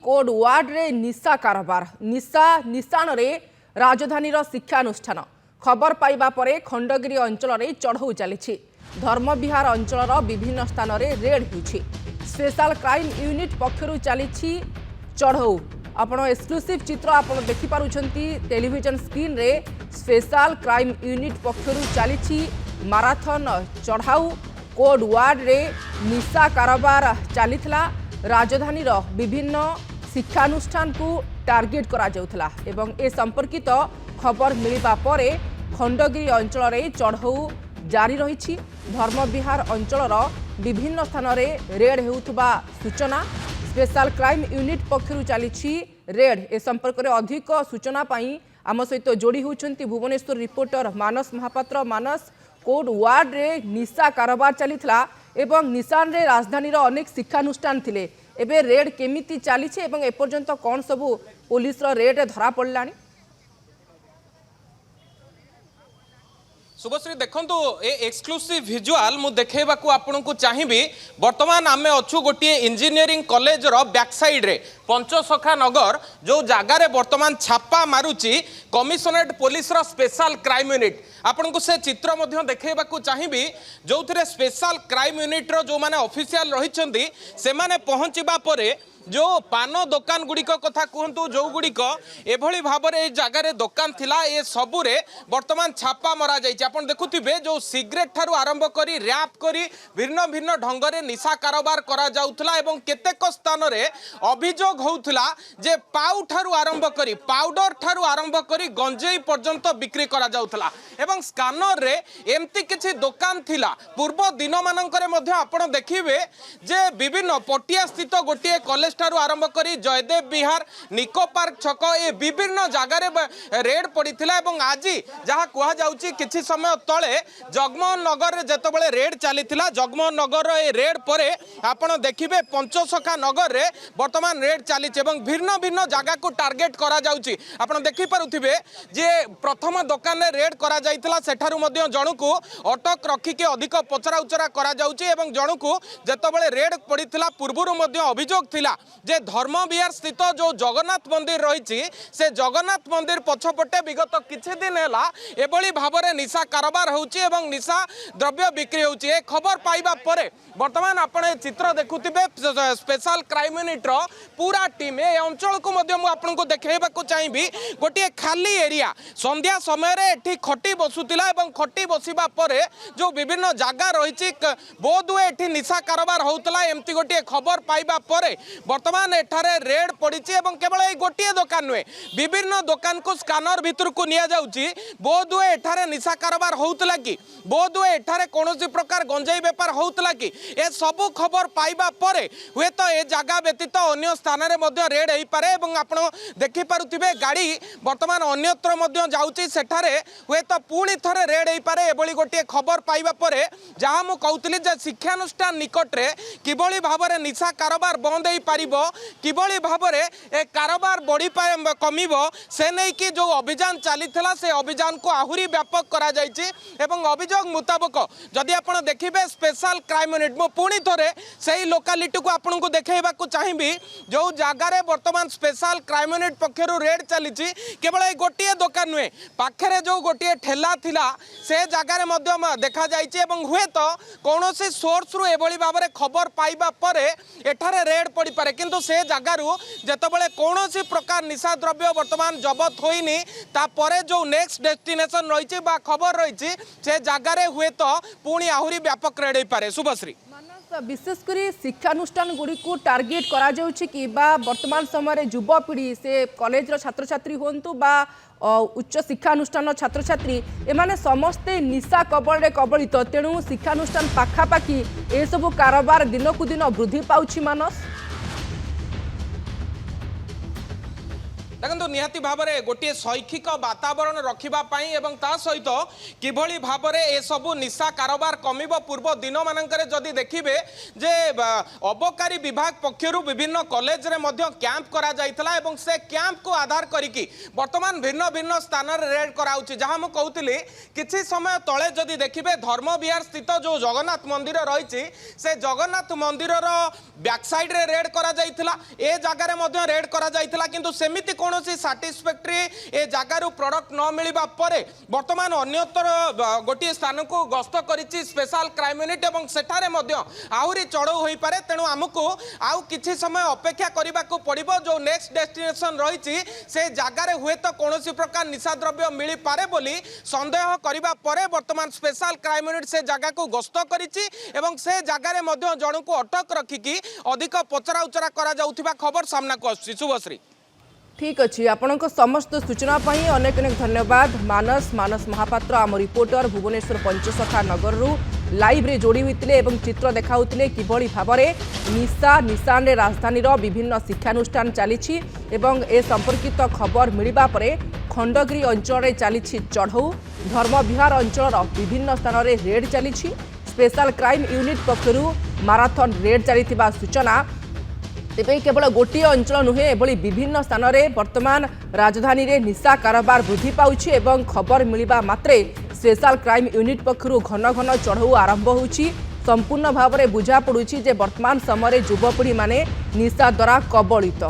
Code ward रे निशा कारोबार निशा निशान रे राजधानी शिक्षानुष्ठान खबर पाइबा परे खंडगिरी अंचल रे चढ़ऊ चली धर्मविहार अंचल विभिन्न स्थान रे रेड होछि स्पेशल क्राइम यूनिट पक्षरु चली चढ़ऊ आपण एक्सक्लूसिव चित्र आपण देखि पारुछंती टेलीविजन स्क्रीन रे स्पेशल क्राइम यूनिट पक्षरु चली माराथन चढ़ाऊ कोड वार्ड रे निशा कारोबार चलीथिला राजधानी विभिन्न शिक्षानुष्ठान को टार्गेट करा जाउथला एवं ए संपर्कित खबर मिलिबा परे खंडगिरी अंचल रे चढ़ऊ जारी रही धर्मविहार अंचल विभिन्न स्थान रे रेड हेउथबा सूचना स्पेशल क्राइम यूनिट पक्षरु चली रेड ए संपर्क में अधिक सूचना पाई आम सहित जोड़ी होती भुवनेश्वर रिपोर्टर मानस महापात्र मानस कोड वार्ड रे निशा कारोबार चलीथिला एवं निशान रे राजधानी अनेक शिक्षानुष्ठान थिले एबे रेड केमिति चली एपर्यंत कौन सबू पुलिस रेड धरा पड़लानी शुभश्री देखु ए एक्सक्लूसिव विजुआल मु देखा आपन को चाहिए बर्तमान आम अच्छु गोटे इंजीनियरिंग कॉलेज रो बैक साइड रे पंचसखा नगर जो जगार बर्तमान छापा मारुची कमिशनरेट पुलिस रो स्पेशल क्राइम यूनिट आपन को से चित्र देखा चाहिए जो थे स्पेशल क्राइम यूनिट रो जो माने ऑफिशियल रही से माने पहुंचवा परे जो पान दुकान गुड़िक कथा कहतु जो गुड़िक एभली भाव में जगार दुकान थिला ए सबुरे बर्तमान छापा मरा जाइए आपन देखुथिबे जो सिगरेट ठारू आरंभ करी रैप करी भिन्न भिन्न ढंग से निशा कारोबार करा जाउथला एवं केतेक स्थान रे अभियोग होउथला जे पाउ ठारू आरंभ करी पाउडर ठारू आरंभ करी गंजेई पर्यंत बिक्री करा जाउथला एवं स्कैनर रे एमती किछि दुकान थिला पूर्व दिन मानकरे मध्ये आपण देखिबे जे विभिन्न पटिया स्थित गोटे कॉलेज ठारू आरंभ करी जयदेव विहार निको पार्क छक ए विभिन्न जगार रेड पड़ीथिला एवं आज जहाँ कह जाउची किछि समय तले जगमोहन नगर रे जेतबेले रेड चलीथिला जगमोहन नगर ए रेड परे आपण देखिबे पंचसखा नगर रे वर्तमान रेड चली एवं भिन्न भिन्न जगह को टार्गेट करा जाउची आपण देखि पारुथिबे जे प्रथम दुकान रे रेड करा जाइथिला सेठारु मध्ये जणुकु अटक रखी के अधिक पचरा उचरा करा जाउची एवं जणुकु जेतबेले रेड पड़ीथिला पूर्वरु मध्ये अभियोग थिला जे धर्मविहार स्थित जो जगन्नाथ मंदिर रही से जगन्नाथ मंदिर पछपटे विगत किछि दिन है एभली भाव में निशा कारोबार होउची एवं निशा द्रव्य बिक्री होउची ए खबर पाइबा परे वर्तमान आपण चित्र देखुथिबे स्पेशल क्राइम यूनिट रो पूरा टीम ए अंचल को मध्य मु आपन को देखेबा को चाहिबी गोटे खाली एरिया संध्या समय रे एठी खटी बसुतिला एवं खटी बसिबा परे जो विभिन्न जगह रही बोधुए एठी निशा कारोबार होउतला एमती गोटे खबर पाइबा परे वर्तमान एठारे रेड पड़ी केवल ये गोटे दुकान नुहे विभिन्न दुकान को स्कैनर भितर को निया जाउची बोधुए एठारे निशा कारोबार होउतला कि बोधुए एठारे कौनसी प्रकार गंजाई बेपार होउतला कि ए सबु खबर पाइबा परे हुए तो ए जगह व्यतीत अन्य स्थान रे मध्य रेड होई पारे एवं आपण देखि पारुथिबे गाड़ी वर्तमान अन्यत्र मध्य जाउची सेठारे हुए तो पुणी थरे रेड होई पारे एभली गोटे खबर पाइबा परे जहाँ मु कहउतली जे शिक्षानुष्ठान निकट रे किभली भाव में निशा कारोबार बंद होई पारिबो किभली भाव में ए कारोबार बढ़ी कमिबो से नहीं कि जो अभियान चलीथिला से अभियान को आहुरी व्यापक करा जायछि एवं अभियोग मुताबक जदि आपण देखिबे स्पेशल क्राइम यूनिट मो पुणी थरे सही लोकालिटी को आपन को देखेबा को चाहिबी जो जगार वर्तमान स्पेशल क्राइम यूनिट पक्षरु रेड चली केवल ए गोटे दुकान नुहे पाखरे जो गोटे ठेला थिला से जगार मध्य देखा जायछि एवं हुए तो कौनसी सोर्स रु एभली भाव में खबर पाइबा परे एठारे रेड पड़ी पारे किंतु से जगार जितेबाला कौन प्रकार निशा द्रव्य वर्तमान जबत होइनी तापरे जो नेक्स्ट डेस्टिनेशन रही खबर रही से जगार हुए तो पुणी आहुरी व्यापक रेड हो पारे शुभश्री विशेषकर शिक्षानुष्ठान गुड़ी को टार्गेट करा जाउछि कि बा वर्तमान समय युवपीढ़ी से कॉलेज छात्र छात्री होंतु बा उच्च शिक्षानुष्ठान छात्र छात्री एमाने समस्ते निशा कबल रे कबलित तेणु शिक्षानुष्ठान पाखापाखि ए सबु कारोबार दिन को दिन वृद्धि पाउछि मानस देखो निहाती भाव में गोटे शैक्षिक वातावरण रखा एवं ता सहित किभली भाव में ए सबू निशा कारोबार कमिब पूर्व दिन मानकर जदि देखिए जे अबकारी विभाग पक्षर विभिन्न कॉलेज रे मध्य कैंप करा जाइतला एवं से कैंप को आधार करिकी वर्तमान भिन्न भिन्न स्थान रे रेड कराउछि जहां मु कहउतिली किछि समय तळे जदि देखिबे धर्म विहार स्थित जो जगन्नाथ मंदिर रहिछि से जगन्नाथ मंदिर रो बैक साइड रे रेड करा जाइतला ए जगह रे मध्य रेड करा जाइतला किंतु सेमिति कोनोसी सैटिस्फैक्टरी ए जगार प्रोडक्ट न मिलवा परे वर्तमान अन्यतर गोटे स्थान को गस्त करिछि स्पेशल क्राइम यूनिट एवं सेठारे मध्य आहुरी चढ़ऊ होई पारे तेणु आमको आउ किछि समय अपेक्षा करने को पड़िबो जो नेक्स्ट डेस्टिनेशन रही से जगार हुए तो कौन प्रकार निशा द्रव्य मिल पारे बोली संदेह करने परे वर्तमान स्पेशल क्राइम यूनिट से जगह को गस्त करिछि एवं से जगार मध्य जन को अटक रखिकी अधिक पचरा उचरा करा जाउथिबा खबर सामना को आछि। शुभश्री ठीक अच्छे आपण समस्त सूचना अनेक अनेक धन्यवाद मानस महापात्र आम रिपोर्टर भुवनेश्वर पंचसखा नगर लाइव रे जोड़ी होते एवं चित्र देखाउतिले किभली भाव में निशा निशान रे राजधानी विभिन्न शिक्षानुष्ठान चली एवं ए संपर्कित खबर मिलवा परे खंडगिरी अंचल रे चली चढ़ऊ धर्म विहार अंचल विभिन्न स्थान रे रेड चली स्पेशल क्राइम यूनिट पक्षर माराथन रेड चली सूचना तेज केवल गोटे अंचल नुहे एभली विभिन्न स्थान में वर्तमान राजधानी रे निशा कारोबार वृद्धि पाउछि एवं खबर मिलवा मात्रे स्पेशल क्राइम यूनिट पक्षर घन घन चढ़ऊ आरंभ होउछि संपूर्ण भाव में बुझा पड़ुछि जे वर्तमान समय युवपीढ़ी माने निशा द्वारा कबलित।